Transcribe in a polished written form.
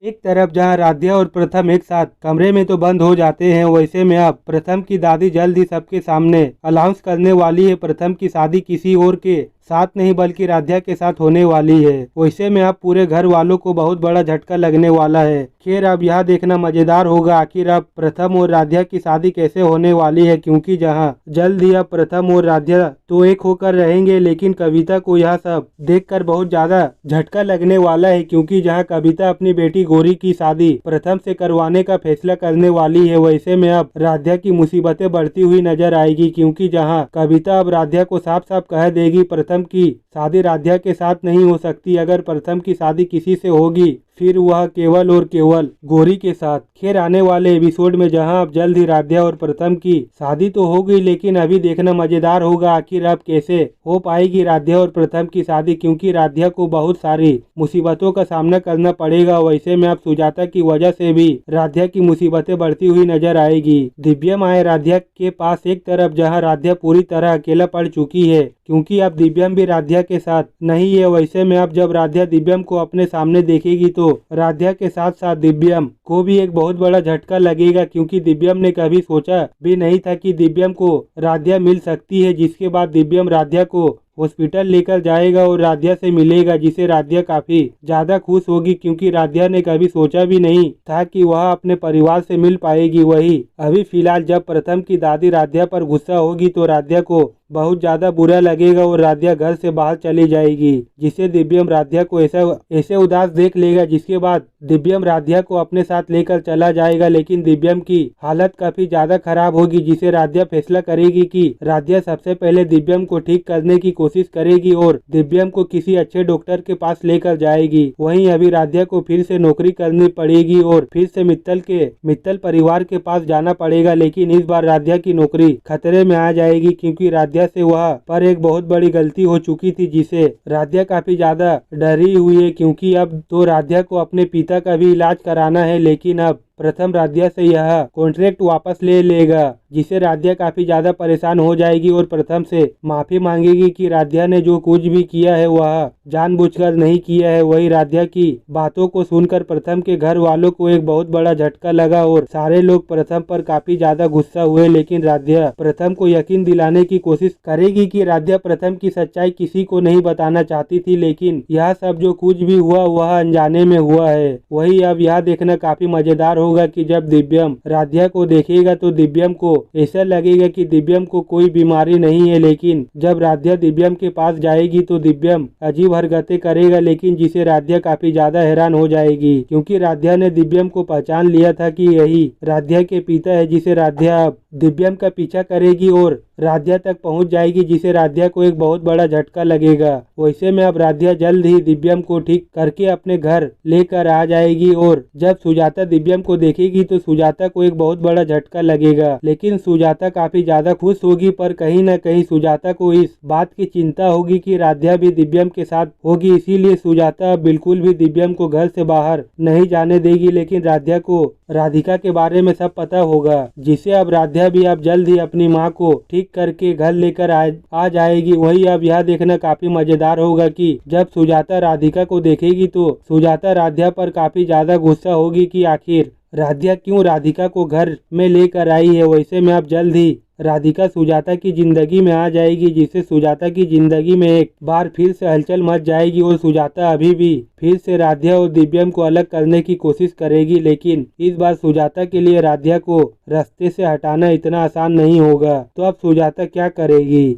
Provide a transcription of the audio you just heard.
एक तरफ जहां राध्या और प्रथम एक साथ कमरे में तो बंद हो जाते हैं, वैसे में अब प्रथम की दादी जल्द ही सबके सामने अनाउंस करने वाली है प्रथम की शादी किसी और के साथ नहीं बल्कि राध्या के साथ होने वाली है। वैसे में अब पूरे घर वालों को बहुत बड़ा झटका लगने वाला है। खैर अब यह देखना मजेदार होगा आखिर अब प्रथम और राध्या की शादी कैसे होने वाली है, क्योंकि जहां जल्द ही अब प्रथम और राध्या तो एक होकर रहेंगे, लेकिन कविता को यह सब देखकर बहुत ज्यादा झटका लगने वाला है, क्योंकि जहां कविता अपनी बेटी गौरी की शादी प्रथम से करवाने का फैसला करने वाली है, वैसे में अब राध्या की मुसीबतें बढ़ती हुई नजर आएगी, क्योंकि जहां कविता अब राध्या को साफ साफ कह देगी प्रथम की शादी राध्या के साथ नहीं हो सकती, अगर प्रथम की शादी किसी से होगी फिर वह केवल और केवल गौरी के साथ। खैर आने वाले एपिसोड में जहां अब जल्द ही राध्या और प्रथम की शादी तो हो गई, लेकिन अभी देखना मजेदार होगा आखिर अब कैसे हो पाएगी राध्या और प्रथम की शादी, क्योंकि राध्या को बहुत सारी मुसीबतों का सामना करना पड़ेगा। वैसे में अब सुजाता की वजह से भी राध्या की मुसीबतें बढ़ती हुई नजर आएगी। दिव्यम आए राध्या के पास एक तरफ जहाँ राध्या पूरी तरह अकेला पड़ चुकी है, क्योंकि अब दिव्यम भी राध्या के साथ नहीं है। वैसे में अब जब राध्या दिव्यम को अपने सामने देखेगी तो राध्या के साथ साथ दिव्यम को भी एक बहुत बड़ा झटका लगेगा, क्योंकि दिव्यम ने कभी सोचा भी नहीं था कि दिव्यम को राध्या मिल सकती है, जिसके बाद दिव्यम राध्या को हॉस्पिटल लेकर जाएगा और राध्या से मिलेगा, जिसे राध्या काफी ज्यादा खुश होगी, क्योंकि राध्या ने कभी सोचा भी नहीं था कि वह अपने परिवार से मिल पाएगी। वही अभी फिलहाल जब प्रथम की दादी राध्या पर गुस्सा होगी तो राध्या को बहुत ज्यादा बुरा लगेगा और राध्या घर से बाहर चली जाएगी, जिसे दिव्यम राध्या को ऐसे उदास देख लेगा, जिसके बाद दिव्यम राध्या को अपने साथ लेकर चला जाएगा। लेकिन दिव्यम की हालत काफी ज्यादा खराब होगी, जिसे राध्या फैसला करेगी कि राध्या सबसे पहले दिव्यम को ठीक करने की कोशिश करेगी और दिव्यम को किसी अच्छे डॉक्टर के पास लेकर जाएगी। वहीं अभी राध्या को फिर से नौकरी करनी पड़ेगी और फिर से मित्तल परिवार के पास जाना पड़ेगा, लेकिन इस बार राध्या की नौकरी खतरे में आ जाएगी, क्योंकि राध्या से वह पर एक बहुत बड़ी गलती हो चुकी थी, जिसे राध्या काफी ज्यादा डरी हुई है, क्योंकि अब तो राध्या को अपने पिता का भी इलाज कराना है। लेकिन अब प्रथम राध्या से यह कॉन्ट्रैक्ट वापस ले लेगा, जिसे राध्या काफी ज्यादा परेशान हो जाएगी और प्रथम से माफी मांगेगी कि राध्या ने जो कुछ भी किया है वह जानबूझकर नहीं किया है। वही राध्या की बातों को सुनकर प्रथम के घर वालों को एक बहुत बड़ा झटका लगा और सारे लोग प्रथम पर काफी ज्यादा गुस्सा हुए, लेकिन राध्या प्रथम को यकीन दिलाने की कोशिश करेगी कि राध्या प्रथम की सच्चाई किसी को नहीं बताना चाहती थी, लेकिन यह सब जो कुछ भी हुआ वह अनजाने में हुआ है। वही अब यह देखना काफी मजेदार होगा कि जब दिव्यम राध्या को देखेगा तो दिव्यम को ऐसा लगेगा कि दिव्यम को कोई बीमारी नहीं है, लेकिन जब राध्या दिव्यम के पास जाएगी तो दिव्यम अजीब हरकतें करेगा, लेकिन जिसे राध्या काफी ज्यादा हैरान हो जाएगी, क्योंकि राध्या ने दिव्यम को पहचान लिया था कि यही राध्या के पिता है, जिसे राध्या अब दिव्यम का पीछा करेगी और राध्या तक पहुंच जाएगी, जिसे राध्या को एक बहुत बड़ा झटका लगेगा। वैसे में अब राध्या जल्द ही दिव्यम को ठीक करके अपने घर लेकर आ जाएगी और जब सुजाता दिव्यम को देखेगी तो सुजाता को एक बहुत बड़ा झटका लगेगा, लेकिन सुजाता काफी ज्यादा खुश होगी, पर कहीं न कहीं सुजाता को इस बात की चिंता होगी कि राध्या भी दिव्यम के साथ होगी, इसीलिए सुजाता बिल्कुल भी दिव्यम को घर से बाहर नहीं जाने देगी। लेकिन राध्या को राधिका के बारे में सब पता होगा, जिसे अब राध्या भी अब जल्द ही अपनी माँ को ठीक करके घर लेकर आ जाएगी। वही अब यह देखना काफी मजेदार होगा कि जब सुजाता राधिका को देखेगी तो सुजाता राध्या पर काफी ज्यादा गुस्सा होगी कि आखिर राध्या क्यों राधिका को घर में लेकर आई है। वैसे में अब जल्द ही राधिका सुजाता की जिंदगी में आ जाएगी, जिससे सुजाता की जिंदगी में एक बार फिर से हलचल मच जाएगी और सुजाता अभी भी फिर से राध्या और दिव्यम को अलग करने की कोशिश करेगी, लेकिन इस बार सुजाता के लिए राध्या को रास्ते से हटाना इतना आसान नहीं होगा। तो अब सुजाता क्या करेगी।